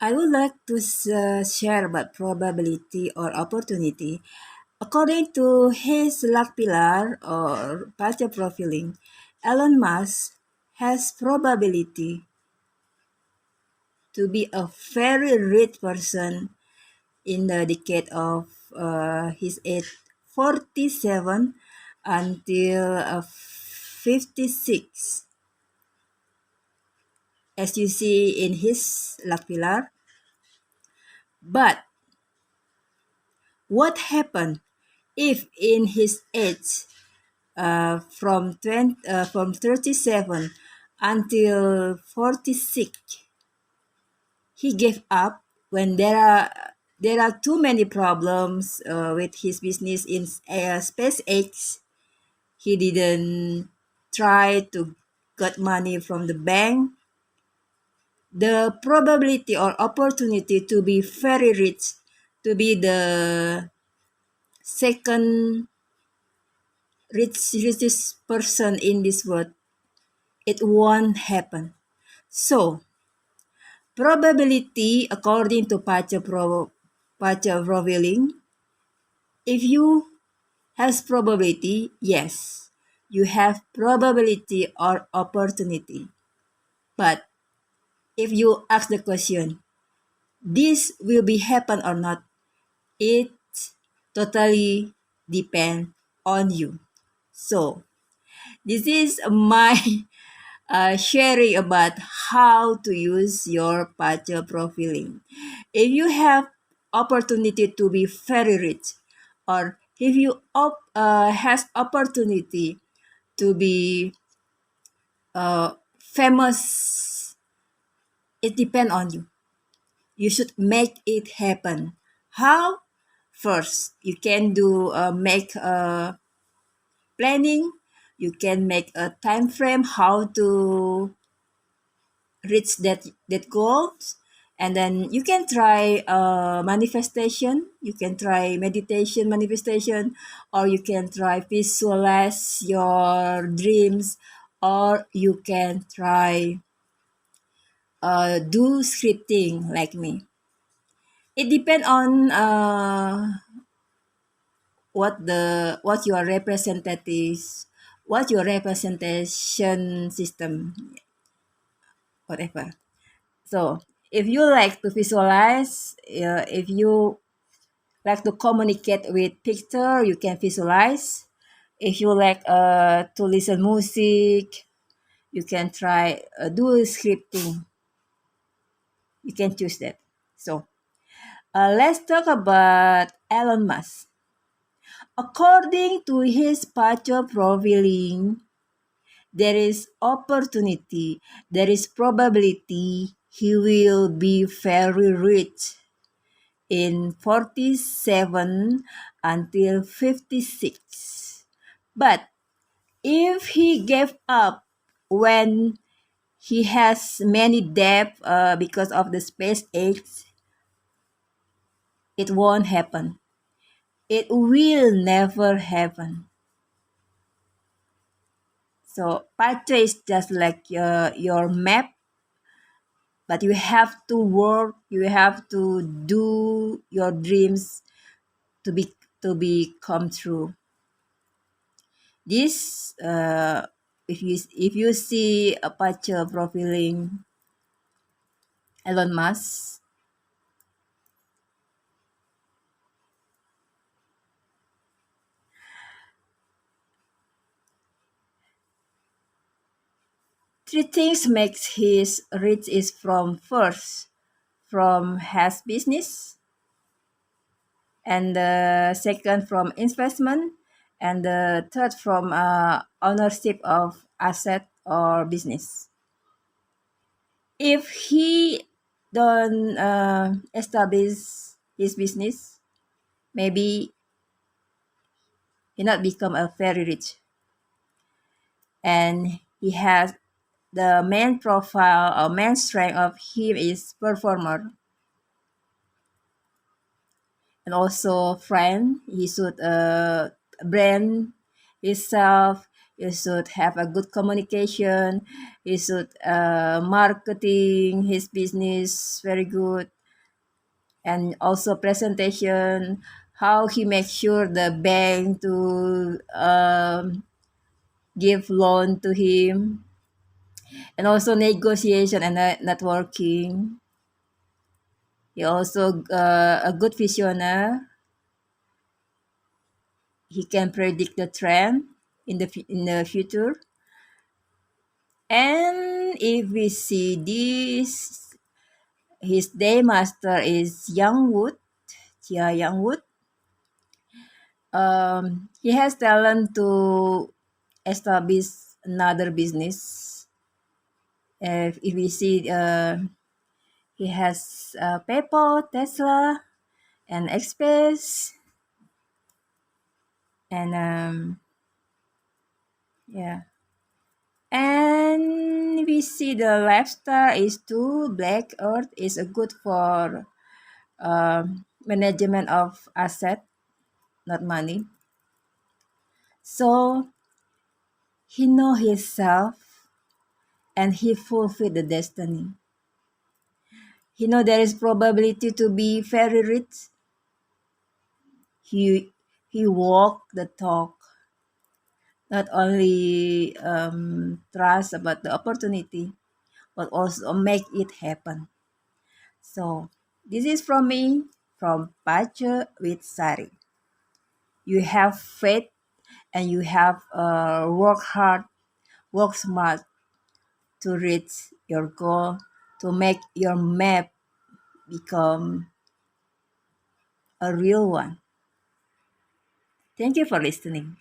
I would like to share about probability or opportunity. According to his luck pillar or pattern profiling, Elon Musk has probability to be a very rich person in the decade of his age 47 until 56, as you see in his luck pillar. But what happened if in his age from 37 until 46 he gave up when there are too many problems with his business in SpaceX. He didn't try to get money from the bank. The probability or opportunity to be very rich, to be the second richest person in this world, it won't happen. So probability according to Pacha Profiling, if you has probability, yes, you have probability or opportunity. But if you ask the question, this will be happen or not, it totally depend on you. So this is my sharing about how to use your Pacha profiling. If you have opportunity to be very rich, or if you has opportunity to be famous, it depends on you. You should make it happen. How? First, you can do make a planning. You can make a time frame how to reach that goals, and then you can try manifestation. You can try meditation manifestation, or you can try visualize your dreams, or you can try do scripting like me. It depends on what your representatives, what your representation system, whatever. So if you like to visualize, if you like to communicate with picture, you can visualize. If you like to listen music, you can try do scripting. You can choose that. So let's talk about Elon Musk. According to his pattern profiling, there is opportunity, there is probability he will be very rich in 47 until 56. But if he gave up when he has many debt because of the SpaceX, it won't happen. It will never happen. So Pacha is just like your map, but you have to work. You have to do your dreams to be come true. This if you see a Pacha profiling Elon Musk, three things makes his rich is from first from has business, and the second from investment, and the third from ownership of asset or business. If he don't establish his business, maybe he not become a very rich. And he has the main profile or main strength of him is performer, and also friend. He should brand himself. He should have a good communication. He should marketing his business very good. and also presentation, how he makes sure the bank to give loan to him, and also negotiation and networking. He also a good visionary. He can predict the trend in the future. And if we see this, his day master is Youngwood, Chia Youngwood. He has talent to establish another business. If we see, he has PayPal, Tesla, and Express, and yeah. And we see the lifestyle is too. Black Earth is a good for management of asset, not money. So he know himself and he fulfill the destiny. He know there is probability to be very rich. He walk the talk, not only trust about the opportunity, but also make it happen. So this is from me, from Pacha with Sari. You have faith and you have work hard, work smart to reach your goal, to make your map become a real one. Thank you for listening.